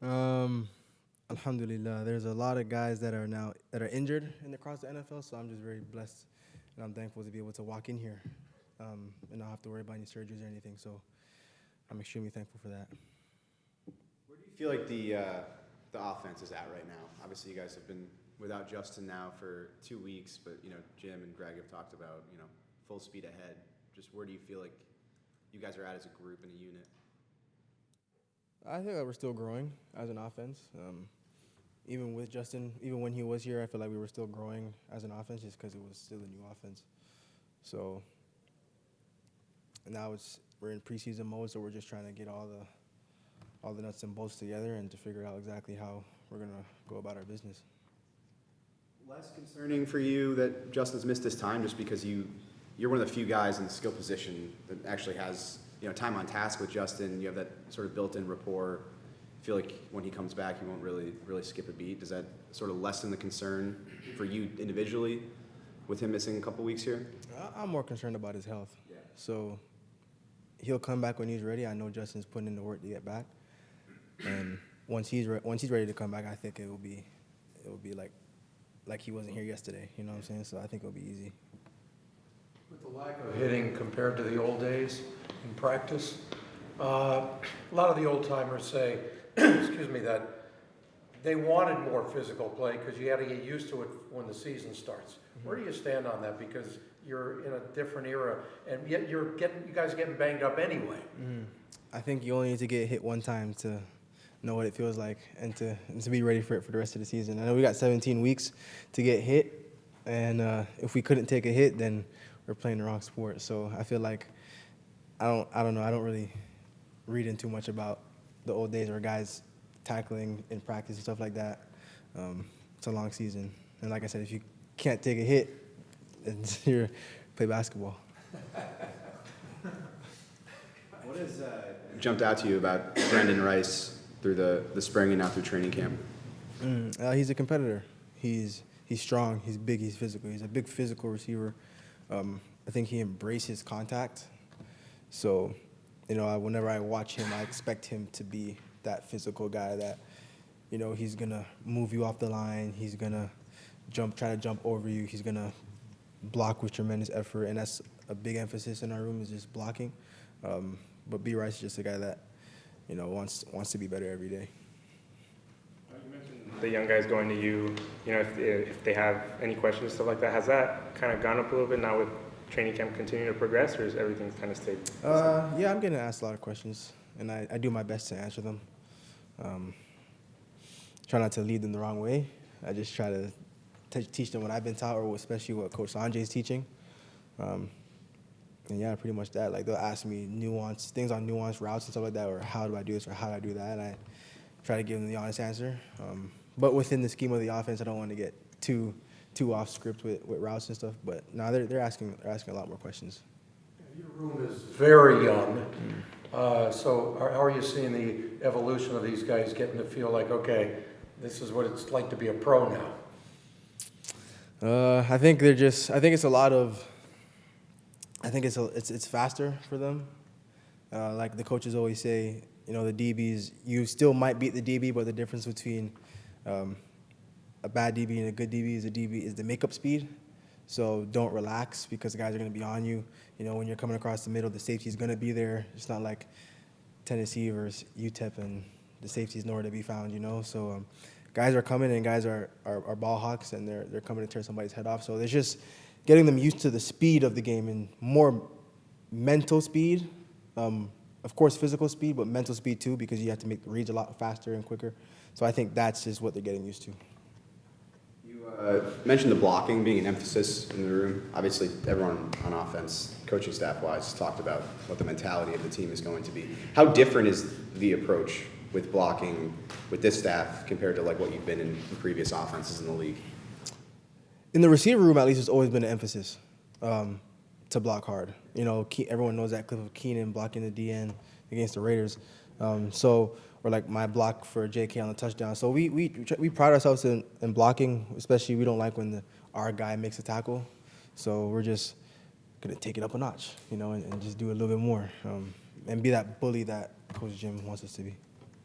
Um, Alhamdulillah, there's a lot of guys that are injured across the NFL, so I'm just very blessed and I'm thankful to be able to walk in here and not have to worry about any surgeries or anything. So I'm extremely thankful for that. Where do you feel like the offense is at right now? Obviously, you guys have been without Justin now for 2 weeks, but Jim and Greg have talked about full speed ahead. Just where do you feel like you guys are at as a group and a unit? I think that we're still growing as an offense. Even with Justin, even when he was here, I feel like we were still growing as an offense just because it was still a new offense. So now we're in preseason mode, so we're just trying to get all the nuts and bolts together and to figure out exactly how we're going to go about our business. Less concerning for you that Justin's missed this time just because you're one of the few guys in the skill position that actually has time on task with Justin. You have that sort of built-in rapport. Feel like when he comes back, he won't really skip a beat. Does that sort of lessen the concern for you individually with him missing a couple weeks here? I'm more concerned about his health. Yeah. So he'll come back when he's ready. I know Justin's putting in the work to get back, and once he's ready to come back, I think it will be like he wasn't here yesterday. You know what I'm saying? So I think it'll be easy. With the lack of hitting compared to the old days in practice, a lot of the old timers say, excuse me, that they wanted more physical play because you had to get used to it when the season starts. Mm-hmm. Where do you stand on that? Because you're in a different era, and yet you guys are getting banged up anyway. Mm-hmm. I think you only need to get hit one time to know what it feels like and to be ready for it for the rest of the season. I know we got 17 weeks to get hit, and if we couldn't take a hit, then we're playing the wrong sport. So I feel like I don't know. I don't really read in too much about the old days where guys tackling in practice and stuff like that. It's a long season, and like I said, if you can't take a hit, then you play basketball. What has jumped out to you about Brenden Rice through the spring and now through training camp? He's a competitor. He's strong. He's big. He's physical. He's a big physical receiver. I think he embraces contact. So, whenever I watch him, I expect him to be that physical guy that, he's gonna move you off the line. He's gonna try to jump over you. He's gonna block with tremendous effort, and that's a big emphasis in our room is just blocking. But B. Rice is just a guy that, wants to be better every day. You mentioned the young guys going to you, if they have any questions, stuff like that. Has that kind of gone up a little bit now with training camp continuing to progress, or is everything kind of stayed? Yeah, I'm getting asked a lot of questions, and I do my best to answer them. Try not to lead them the wrong way. I just try to teach them what I've been taught, or especially what Coach Sanjay is teaching. And yeah, pretty much that. Like, they'll ask me things on nuanced routes and stuff like that, or how do I do this, or how do I do that, and I try to give them the honest answer. But within the scheme of the offense, I don't want to get too off script with routes and stuff. But no, they're asking a lot more questions. Your room is very young. So how are you seeing the evolution of these guys getting to feel like, okay, this is what it's like to be a pro now? I think it's a lot of. I think it's faster for them. Like the coaches always say, the DBs, you still might beat the DB, but the difference between a bad DB and a good DB is the makeup speed. So don't relax because the guys are going to be on you. When you're coming across the middle, the safety is going to be there. It's not like Tennessee versus UTEP and the safety is nowhere to be found. So guys are coming and guys are ball hawks and they're coming to tear somebody's head off. So there's just getting them used to the speed of the game and more mental speed. Of course, physical speed, but mental speed too, because you have to make the reads a lot faster and quicker. So I think that's just what they're getting used to. You mentioned the blocking being an emphasis in the room. Obviously, everyone on offense, coaching staff-wise, talked about what the mentality of the team is going to be. How different is the approach with blocking with this staff compared to like what you've been in previous offenses in the league? In the receiver room, at least, it's always been an emphasis to block hard. Everyone knows that clip of Keenan blocking the DN against the Raiders. Or like my block for JK on the touchdown. So we pride ourselves in blocking, especially we don't like when our guy makes a tackle. So we're just going to take it up a notch, and just do a little bit more and be that bully that Coach Jim wants us to be.